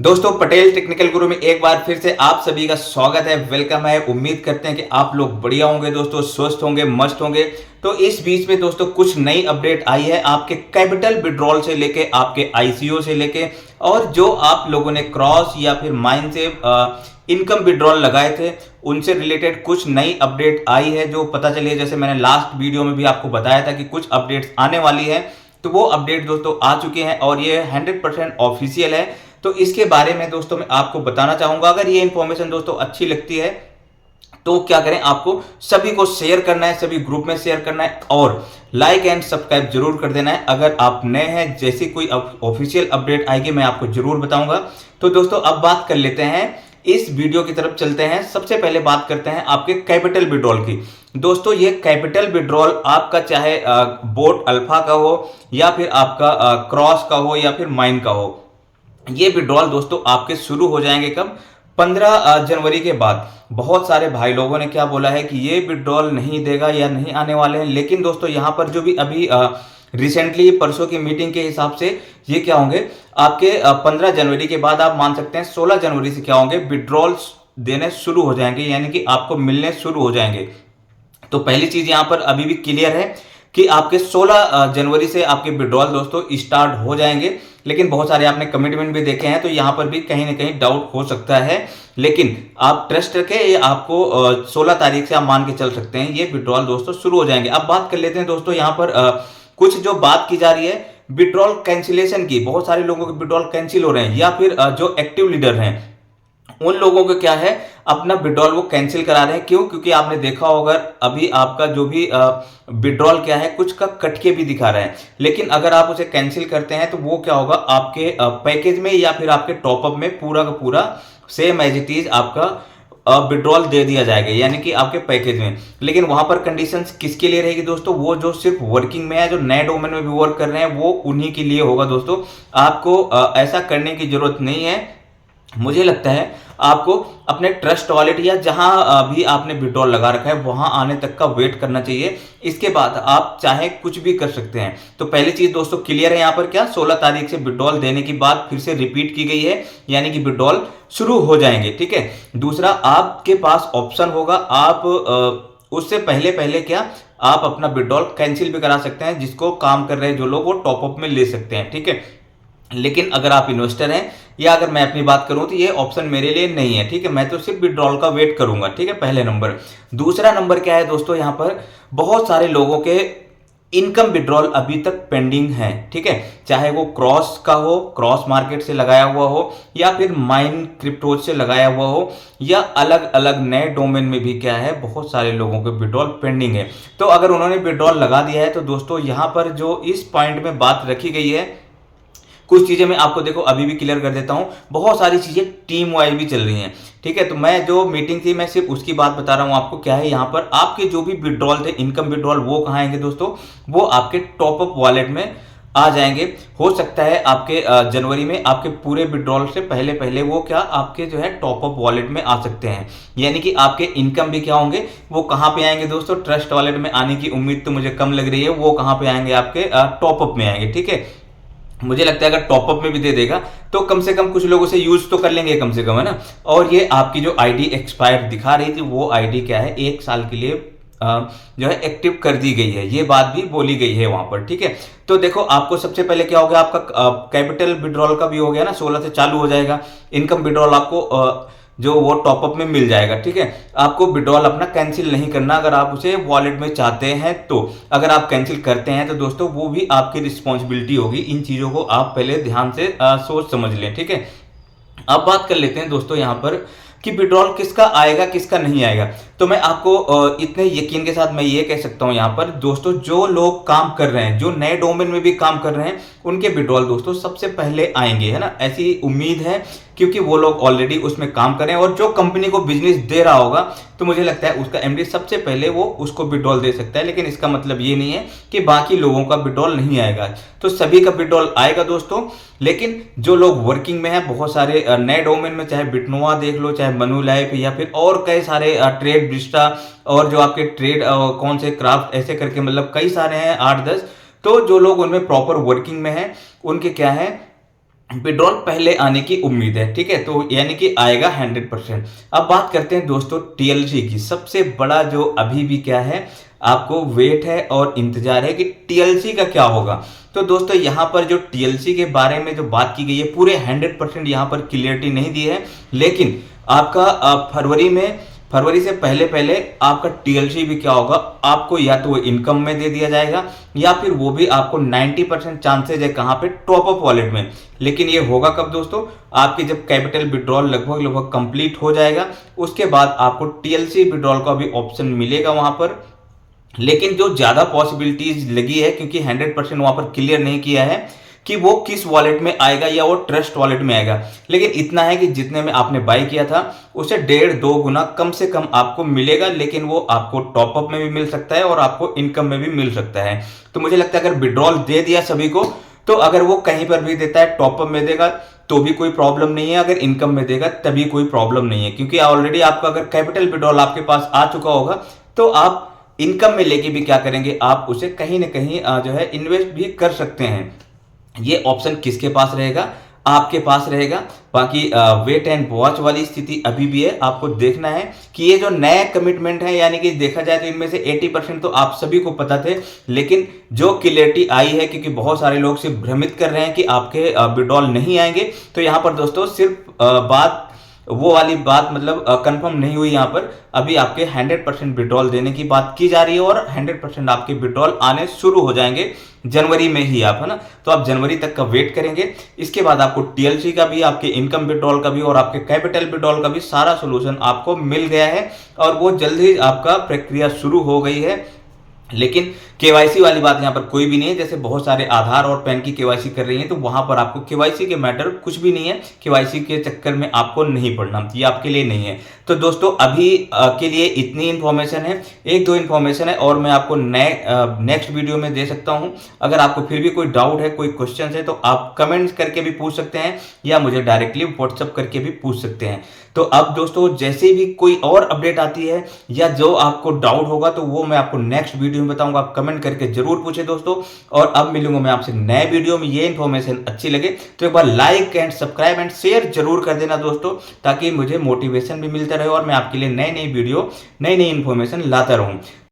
दोस्तों पटेल टेक्निकल गुरु में एक बार फिर से आप सभी का स्वागत है, वेलकम है। उम्मीद करते हैं कि आप लोग बढ़िया होंगे दोस्तों, स्वस्थ होंगे, मस्त होंगे। तो इस बीच में दोस्तों कुछ नई अपडेट आई है आपके कैपिटल विड्रॉल से लेके आपके आईसीओ से लेके, और जो आप लोगों ने क्रॉस या फिर माइन से इनकम विड्रॉल लगाए थे उनसे रिलेटेड कुछ नई अपडेट आई है जो पता चली है। जैसे मैंने लास्ट वीडियो में भी आपको बताया था कि कुछ अपडेट्स आने वाली है, तो वो अपडेट दोस्तों आ चुके हैं और ये 100% ऑफिशियल है। तो इसके बारे में दोस्तों मैं आपको बताना चाहूंगा। अगर ये इंफॉर्मेशन दोस्तों अच्छी लगती है तो क्या करें, आपको सभी को शेयर करना है, सभी ग्रुप में शेयर करना है और लाइक एंड सब्सक्राइब जरूर कर देना है। अगर आप नए हैं, जैसी कोई ऑफिशियल अपडेट आएगी मैं आपको जरूर बताऊंगा। तो दोस्तों अब बात कर लेते हैं, इस वीडियो की तरफ चलते हैं। सबसे पहले बात करते हैं आपके कैपिटल विड्रॉल की। दोस्तों ये कैपिटल विड्रॉल आपका चाहे बोट अल्फा का हो या फिर आपका क्रॉस का हो या फिर माइन का हो, ये विड्रॉल दोस्तों आपके शुरू हो जाएंगे कब? 15 जनवरी के बाद। बहुत सारे भाई लोगों ने क्या बोला है कि ये विड्रॉल नहीं देगा या नहीं आने वाले हैं, लेकिन दोस्तों यहाँ पर जो भी अभी रिसेंटली परसों की मीटिंग के हिसाब से ये क्या होंगे आपके 15 जनवरी के बाद आप मान सकते हैं 16 जनवरी से क्या होंगे, विड्रॉल्स देने शुरू हो जाएंगे, यानी कि आपको मिलने शुरू हो जाएंगे। तो पहली चीज यहां पर अभी भी क्लियर है कि आपके 16 जनवरी से आपके विड्रॉल दोस्तों स्टार्ट हो जाएंगे। लेकिन बहुत सारे आपने कमिटमेंट भी देखे हैं, तो यहां पर भी कहीं ना कहीं डाउट हो सकता है, लेकिन आप ट्रस्ट रखें, ये आपको 16 तारीख से आप मान के चल सकते हैं ये विड्रॉल दोस्तों शुरू हो जाएंगे। अब बात कर लेते हैं दोस्तों यहां पर कुछ जो बात की जा रही है विड्रॉल कैंसिलेशन की। बहुत सारे लोगों के विड्रॉल कैंसिल हो रहे हैं, या फिर जो एक्टिव लीडर हैं उन लोगों को क्या है अपना विड्रॉल वो कैंसिल करा रहे हैं। क्यों? क्योंकि आपने देखा होगा अभी आपका जो भी विड्रॉल क्या है कुछ का कट के भी दिखा रहे हैं, लेकिन अगर आप उसे कैंसिल करते हैं तो वो क्या होगा आपके पैकेज में या फिर आपके टॉपअप में पूरा का पूरा सेम एज इट इज आपका विड्रॉल दे दिया जाएगा, यानी कि आपके पैकेज में। लेकिन वहां पर कंडीशंस किसके लिए रहेगी दोस्तों? वो जो सिर्फ वर्किंग में है, जो नए डोमेन में भी वर्क कर रहे हैं, वो उन्हीं के लिए होगा दोस्तों। आपको ऐसा करने की जरूरत नहीं है। मुझे लगता है आपको अपने ट्रस्ट वॉलेट या जहां भी आपने विड्रॉल लगा रखा है वहां आने तक का वेट करना चाहिए। इसके बाद आप चाहे कुछ भी कर सकते हैं। तो पहली चीज दोस्तों क्लियर है, यहां पर क्या 16 तारीख से विड्रॉल देने की बात फिर से रिपीट की गई है, यानी कि विड्रॉल शुरू हो जाएंगे। ठीक है। दूसरा, आपके पास ऑप्शन होगा, आप उससे पहले पहले क्या आप अपना विड्रॉल कैंसिल भी करा सकते हैं। जिसको काम कर रहे हैं जो लोग, वो टॉपअप में ले सकते हैं। ठीक है। लेकिन अगर आप इन्वेस्टर हैं या अगर मैं अपनी बात करूं तो ये ऑप्शन मेरे लिए नहीं है। ठीक है। मैं तो सिर्फ विड्रॉल का वेट करूंगा। ठीक है, पहले नंबर। दूसरा नंबर क्या है दोस्तों, यहां पर बहुत सारे लोगों के इनकम विड्रॉल अभी तक पेंडिंग है। ठीक है, चाहे वो क्रॉस का हो, क्रॉस मार्केट से लगाया हुआ हो, या फिर माइन क्रिप्टोज से लगाया हुआ हो, या अलग अलग नए डोमेन में भी क्या है बहुत सारे लोगों के विड्रॉल पेंडिंग है। तो अगर उन्होंने विड्रॉल लगा दिया है तो दोस्तों यहां पर जो इस पॉइंट में बात रखी गई है, कुछ चीजें मैं आपको देखो अभी भी क्लियर कर देता हूं। बहुत सारी चीजें टीम वाइज भी चल रही हैं। ठीक है, तो मैं जो मीटिंग थी मैं सिर्फ उसकी बात बता रहा हूं आपको। क्या है यहां पर आपके जो भी विड्रॉल थे इनकम विड्रॉल, वो कहां आएंगे दोस्तों? वो आपके टॉपअप वॉलेट में आ जाएंगे। हो सकता है आपके जनवरी में आपके पूरे विड्रॉल से पहले पहले वो क्या आपके जो है टॉपअप वॉलेट में आ सकते हैं, यानी कि आपके इनकम भी क्या होंगे, वो कहां पे आएंगे दोस्तों? ट्रस्ट वॉलेट में आने की उम्मीद तो मुझे कम लग रही है। वो कहां पे आएंगे? आपके टॉपअप में आएंगे। ठीक है, मुझे लगता है अगर टॉपअप में भी दे देगा तो कम से कम कुछ लोगों से यूज तो कर लेंगे कम से कम, है ना। और ये आपकी जो आईडी एक्सपायर दिखा रही थी, वो आईडी क्या है 1 साल के लिए जो है एक्टिव कर दी गई है। ये बात भी बोली गई है वहां पर। ठीक है, तो देखो आपको सबसे पहले क्या हो गया, आपका कैपिटल विड्रॉल का भी हो गया ना, 16 से चालू हो जाएगा। इनकम विड्रॉल आपको जो वो टॉपअप में मिल जाएगा। ठीक है, आपको विड्रॉल अपना कैंसिल नहीं करना अगर आप उसे वॉलेट में चाहते हैं तो। अगर आप कैंसिल करते हैं तो दोस्तों वो भी आपकी रिस्पॉन्सिबिलिटी होगी। इन चीजों को आप पहले ध्यान से सोच समझ लें। ठीक है, अब बात कर लेते हैं दोस्तों यहां पर कि विड्रॉल किसका आएगा किसका नहीं आएगा। तो मैं आपको इतने यकीन के साथ मैं ये कह सकता हूं यहां पर दोस्तों, जो लोग काम कर रहे हैं, जो नए डोमेन में भी काम कर रहे हैं, उनके विड्रॉल दोस्तों सबसे पहले आएंगे, है ना। ऐसी उम्मीद है क्योंकि वो लोग ऑलरेडी उसमें काम कर रहे हैं, और जो कंपनी को बिजनेस दे रहा होगा तो मुझे लगता है उसका एमडी सबसे पहले वो उसको विड्रॉल दे सकता है। लेकिन इसका मतलब ये नहीं है कि बाकी लोगों का विड्रॉल नहीं आएगा। तो सभी का विड्रॉल आएगा दोस्तों। लेकिन जो लोग वर्किंग में है, बहुत सारे नए डोमेन में, चाहे बिटनोवा देख लो, चाहे मनु लाइफ, या फिर और कई सारे ट्रेड ब्रिस्टा, और जो आपके ट्रेड कौन से क्राफ्ट, ऐसे करके मतलब कई सारे हैं 8-10। तो जो लोग उनमें प्रॉपर वर्किंग में है, उनके क्या है विड्रॉल पहले आने की उम्मीद है, ठीक है, तो यानी कि आएगा 100%। अब बात करते हैं दोस्तों टीएलसी की। सबसे बड़ा जो अभी भी क्या है, आपको वेट है और इंतजार है कि टीएलसी का क्या होगा। तो दोस्तों यहाँ पर जो टीएलसी के बारे में जो बात की गई है, पूरे 100% यहाँ पर क्लियरिटी नहीं दी है, लेकिन आपका फरवरी से पहले पहले आपका टीएलसी भी क्या होगा, आपको या तो वो इनकम में दे दिया जाएगा, या फिर वो भी आपको 90% चांसेज है कहां पे, टॉप अप वॉलेट में। लेकिन ये होगा कब दोस्तों, आपकी जब कैपिटल विड्रॉल लगभग कंप्लीट हो जाएगा, उसके बाद आपको टीएलसी विड्रॉल का भी ऑप्शन मिलेगा वहां पर। लेकिन जो ज्यादा पॉसिबिलिटीज लगी है, क्योंकि 100% वहां पर क्लियर नहीं किया है कि वो किस वॉलेट में आएगा या वो ट्रस्ट वॉलेट में आएगा, लेकिन इतना है कि जितने में आपने बाई किया था उसे 1.5-2 गुना कम से कम आपको मिलेगा। लेकिन वो आपको टॉपअप में भी मिल सकता है और आपको इनकम में भी मिल सकता है। तो मुझे लगता है अगर विड्रॉल दे दिया सभी को, तो अगर वो कहीं पर भी देता है, टॉपअप में देगा तो भी कोई प्रॉब्लम नहीं है, अगर इनकम में देगा तभी कोई प्रॉब्लम नहीं है, क्योंकि ऑलरेडी आपका अगर कैपिटल विड्रॉल आपके पास आ चुका होगा, तो आप इनकम में लेके भी क्या करेंगे, आप उसे कहीं ना कहीं जो है इन्वेस्ट भी कर सकते हैं। ये ऑप्शन किसके पास रहेगा, आपके पास रहेगा। बाकी वेट एंड वॉच वाली स्थिति अभी भी है। आपको देखना है कि ये जो नए कमिटमेंट है, यानी कि देखा जाए तो इनमें से 80% तो आप सभी को पता थे, लेकिन जो क्लियरिटी आई है, क्योंकि बहुत सारे लोग सिर्फ भ्रमित कर रहे हैं कि आपके विड्रॉल नहीं आएंगे, तो यहां पर दोस्तों सिर्फ बात वो वाली बात मतलब कंफर्म नहीं हुई। यहां पर अभी आपके 100% विड्रॉल देने की बात की जा रही है और 100% आपके विड्रॉल आने शुरू हो जाएंगे जनवरी में ही, आप है ना, तो आप जनवरी तक का वेट करेंगे। इसके बाद आपको टीएलसी का भी, आपके इनकम विड्रॉल का भी और आपके कैपिटल विड्रॉल का भी सारा सोल्यूशन आपको मिल गया है और वो जल्द ही आपका प्रक्रिया शुरू हो गई है। लेकिन केवाईसी वाली बात यहां पर कोई भी नहीं है। जैसे बहुत सारे आधार और पैन की केवाईसी कर रही हैं, तो वहां पर आपको केवाईसी के मैटर कुछ भी नहीं है, केवाईसी के चक्कर में आपको नहीं पड़ना, ये आपके लिए नहीं है। तो दोस्तों अभी के लिए इतनी इंफॉर्मेशन है, एक दो इंफॉर्मेशन है और मैं आपको नेक्स्ट वीडियो में दे सकता हूं। अगर आपको फिर भी कोई डाउट है, कोई क्वेश्चन है, तो आप कमेंट्स करके भी पूछ सकते हैं या मुझे डायरेक्टली व्हाट्सअप करके भी पूछ सकते हैं। तो अब दोस्तों जैसे भी कोई और अपडेट आती है या जो आपको डाउट होगा, तो वो मैं आपको नेक्स्ट वीडियो में बताऊंगा। आप कमेंट करके जरूर पूछे दोस्तों। और अब मिलूंगा मैं आपसे नए वीडियो में। ये इन्फॉर्मेशन अच्छी लगे तो एक बार like and subscribe and share जरूर कर देना दोस्तों, ताकि मुझे मोटिवेशन भी मिलता रहे और मैं आपके लिए नई नई वीडियो, नई नई इन्फॉर्मेशन लाता रहूं।